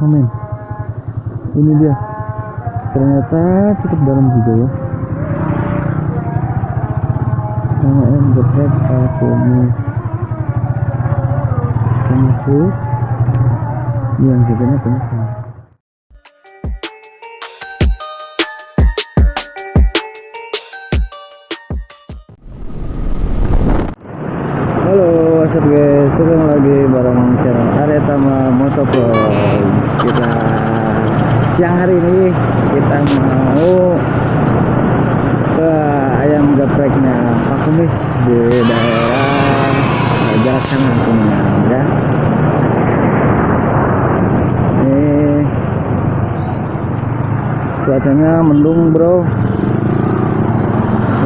Amin. Ini dia. Ternyata cukup dalam juga ya. Namanya geprek aku nih. Kita masuk. Ini yang jadinya penyesal. Halo, what's up guys? Ketemu lagi bareng channel Aryatama Motovlog. Kita siang hari ini kita mau ke ayam gepreknya Pak Kumis di daerah Jarak Sana Kuningan ya. Ini cuacanya mendung bro.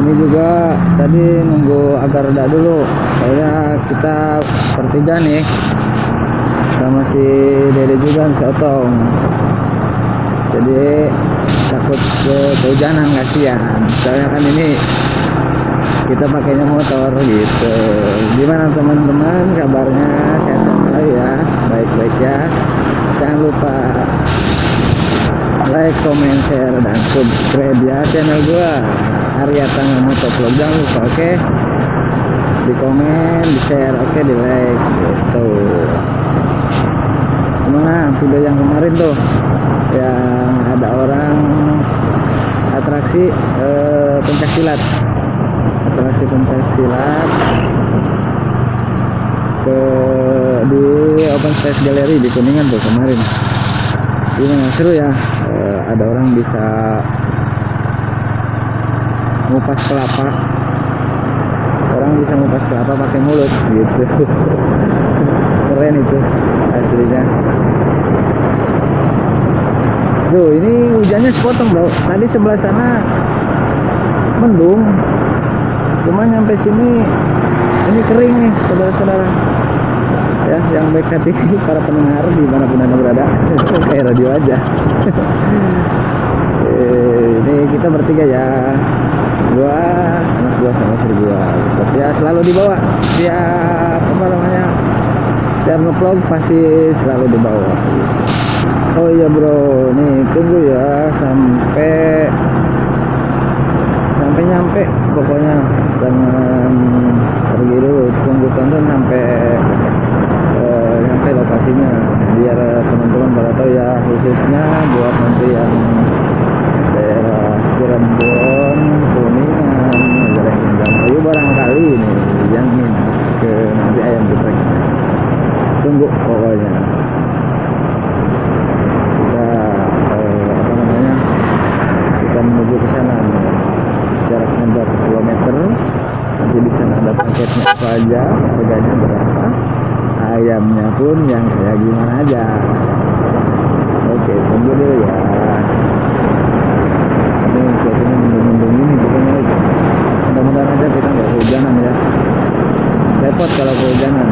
Ini juga tadi nunggu agak reda dulu, soalnya kita bertiga nih sama si Dede juga si Otong, jadi takut kehujanan kasihan, soalnya kan ini kita pakainya motor gitu. Gimana teman-teman kabarnya, sehat-sehat selalu ya, baik-baik ya. Jangan lupa like, comment, share, dan subscribe ya channel gua Aryatama Motovlog. Jangan lupa, oke? Di komen, di share, oke, di like gitu. Gimana video yang kemarin tuh yang ada orang atraksi pencaksilat ke di Open Space Gallery di Kuningan tuh kemarin. Gimana, seru ya? Ada orang bisa ngupas kelapa, pakai mulut gitu. Keren itu aslinya. Tuh, ini hujannya sepotong bro. Tadi sebelah sana mendung, cuma nyampe sini ini kering nih saudara-saudara ya. Yang baik hati para pendengar dimanapun anda berada, kayak radio aja. Ini kita bertiga ya, gua, anak gua sama istri gua. Tapi ya selalu dibawa, tiap apa namanya, tiap ngevlog pasti selalu dibawa. Oh iya bro, nih tunggu ya sampai nyampe, pokoknya jangan pergi dulu, tunggu tonton sampai nyampe lokasinya, biar teman-teman pada tahu ya, khususnya buat nanti yang daerah Cirebon, Kuningan, Majalengka, barangkali nih yang minat ke nanti ayam geprek. Tunggu pokoknya. Kita apa namanya? Kita menuju ke sana. Jaraknya berapa kilometer? Nanti di sana ada paketnya apa aja, harganya berapa, ayamnya pun yang kayak gimana aja. Oke, tunggu dulu ya. Ini cuacanya mendung-mendung ini pokoknya. Mudah-mudahan aja kita nggak kehujanan ya. Repot kalau kehujanan.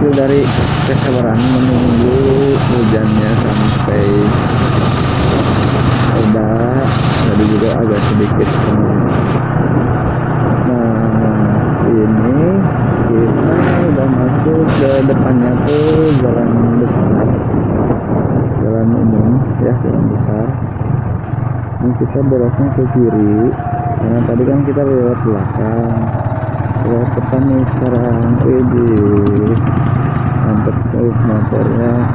hasil dari kesabaran menunggu hujannya sampai reda. Tadi juga agak sedikit kena. Nah ini kita udah masuk ke depannya tuh jalan besar, jalan umum ya, jalan besar. Ini kita beloknya ke kiri karena tadi kan kita lewat belakang, lewat depan nih sekarang. Ini mantep tuh motornya.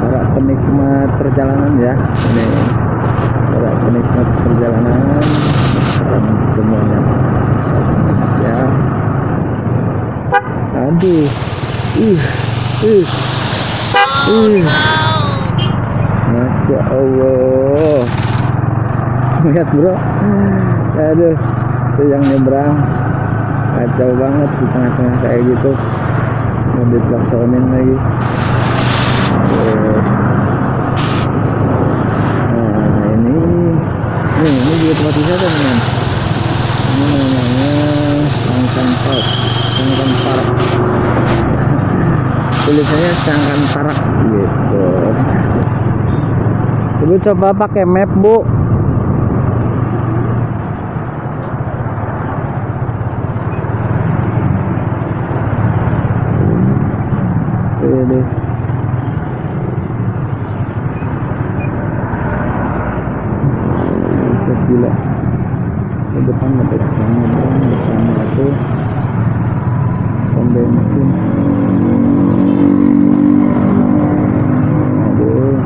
Para penikmat perjalanan ya, ini para penikmat perjalanan semuanya ya. Aduh, Masya Allah, lihat bro, aduh, itu yang nyebrang kacau banget di tengah-tengah kayak gitu, mau diklaksonin lagi. Nah ini juga tempat wisata teman. Ini namanya Sangkan Park, Sangkan Park. Tulisannya Sangkan Park gitu. Ibu coba pakai map, Bu. Ini gila. Di depan ada depannya itu pom bensin. Aduh.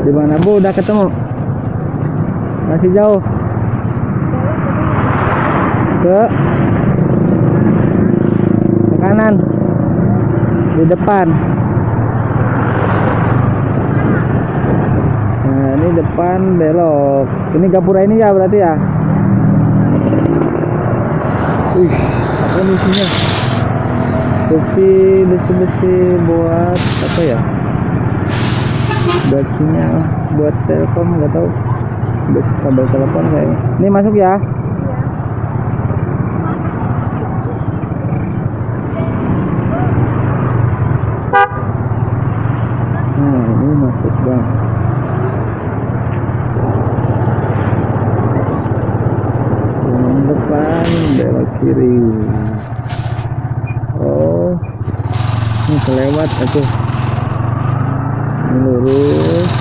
Di mana Bu? Udah ketemu? Masih jauh? Ke kanan, di depan. Nah ini depan belok. Ini gapura ini ya berarti ya. Apa ini isinya? Besi buat apa ya? Buat sinyal, buat telkom, nggak tahu. Besi kabel telepon kayaknya. Ini masuk ya. Nah ini masuk bang. Yang depan belok kiri. Oh ini kelewat atuh. Ini lurus.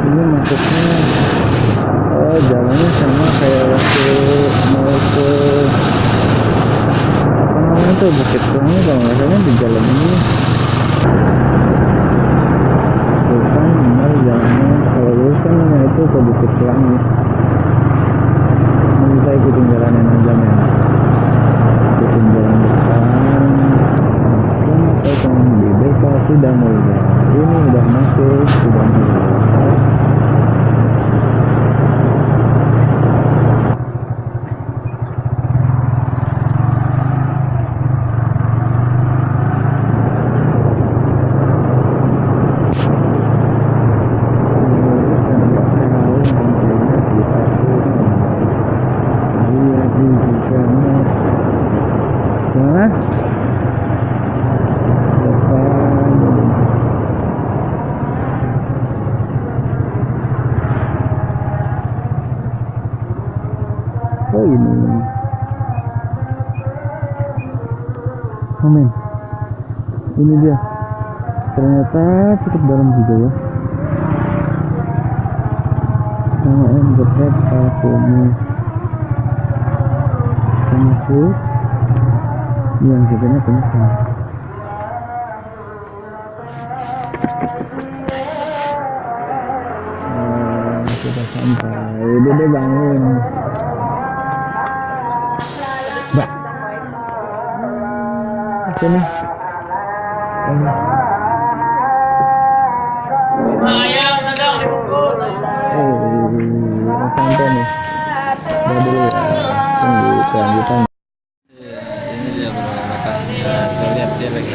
Ini masuknya. Oh jalannya sama kayak waktu mau ke itu Bukit Pelangi, kalau nggak salah di jalan ini bukan benar jalannya. Kalau lurus kan itu ke Bukit Pelangi. Ini kita ikutin jalanan aja men, ikutin jalan depan. Selamat datang di Desa Sidamulya. Ini udah masuk Sidamulya. Mana? Depan. Oh ini. Amin. Ini dia. Ternyata cukup dalam juga ya. Nama Emberhead Akumis. Kita masuk. Yang jadinya penyesal. Sudah sampai. Dede bangun. Mbak. Sini. Ayam sedang dipukul. Sampai nih. Udah dulu ya. Tunggu kelanjutan. Ini dia bro lokasinya. Tuh lihat dia lagi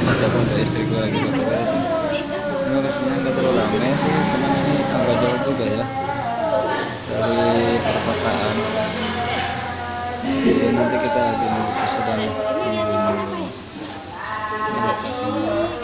Nanti kita lagi menuju ke Sedang. Tunggu dulu. Ada di sini.